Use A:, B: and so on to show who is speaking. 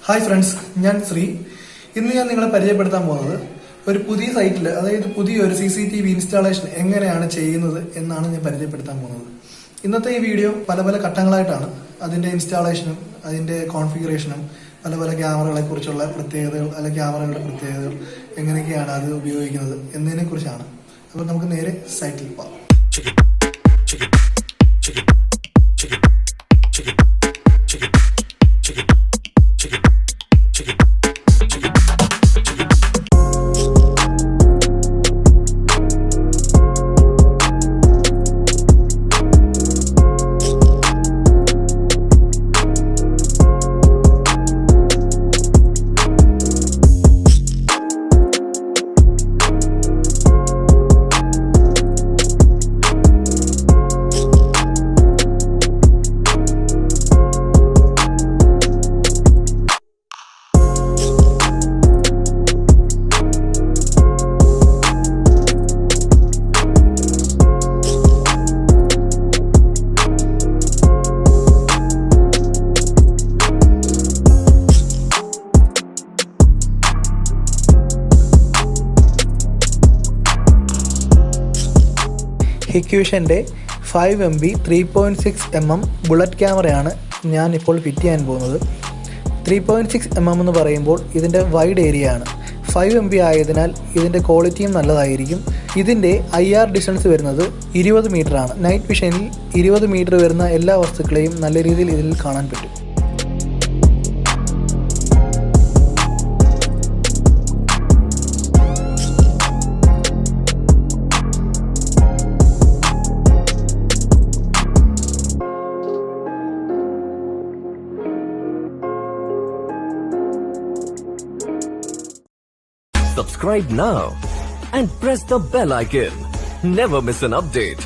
A: Hi friends, ഞാൻ ശ്രീ. ഇന്ന് ഞാൻ നിങ്ങളെ പരിചയപ്പെടുത്താൻ പോകുന്നത് ഒരു പുതിയ സൈറ്റിൽ, അതായത് പുതിയൊരു CCTV ഇൻസ്റ്റാളേഷൻ എങ്ങനെയാണ് ചെയ്യുന്നത് എന്നാണ് ഞാൻ പരിചയപ്പെടുത്താൻ പോകുന്നത്. ഇന്നത്തെ ഈ വീഡിയോ പല പല ഘട്ടങ്ങളായിട്ടാണ്. അതിന്റെ ഇൻസ്റ്റാളേഷനും അതിന്റെ കോൺഫിഗറേഷനും പല പല ക്യാമറകളെ കുറിച്ചുള്ള പ്രത്യേകതകൾ, അല്ലെങ്കിൽ ക്യാമറകളുടെ പ്രത്യേകതകൾ എങ്ങനെയൊക്കെയാണ് അത് ഉപയോഗിക്കുന്നത് എന്നതിനെ കുറിച്ചാണ്. അപ്പോൾ നമുക്ക് നേരെ സൈറ്റിൽ പോകാം. ഹിക്യൂഷൻ്റെ 5MB 3.6mm ബുള്ളറ്റ് ക്യാമറയാണ് ഞാൻ ഇപ്പോൾ ഫിറ്റ് ചെയ്യാൻ പോകുന്നത്. 3.6mm എന്ന് പറയുമ്പോൾ ഇതിൻ്റെ വൈഡ് ഏരിയ ആണ്. 5MB ആയതിനാൽ ഇതിൻ്റെ ക്വാളിറ്റിയും നല്ലതായിരിക്കും. ഇതിൻ്റെ IR ഡിസ്റ്റൻസ് വരുന്നത് 20 മീറ്ററാണ്. നൈറ്റ് വിഷനിൽ 20 മീറ്റർ വരുന്ന എല്ലാ വസ്തുക്കളെയും നല്ല രീതിയിൽ ഇതിൽ കാണാൻ പറ്റും.
B: Subscribe now and press the bell icon. Never miss an update.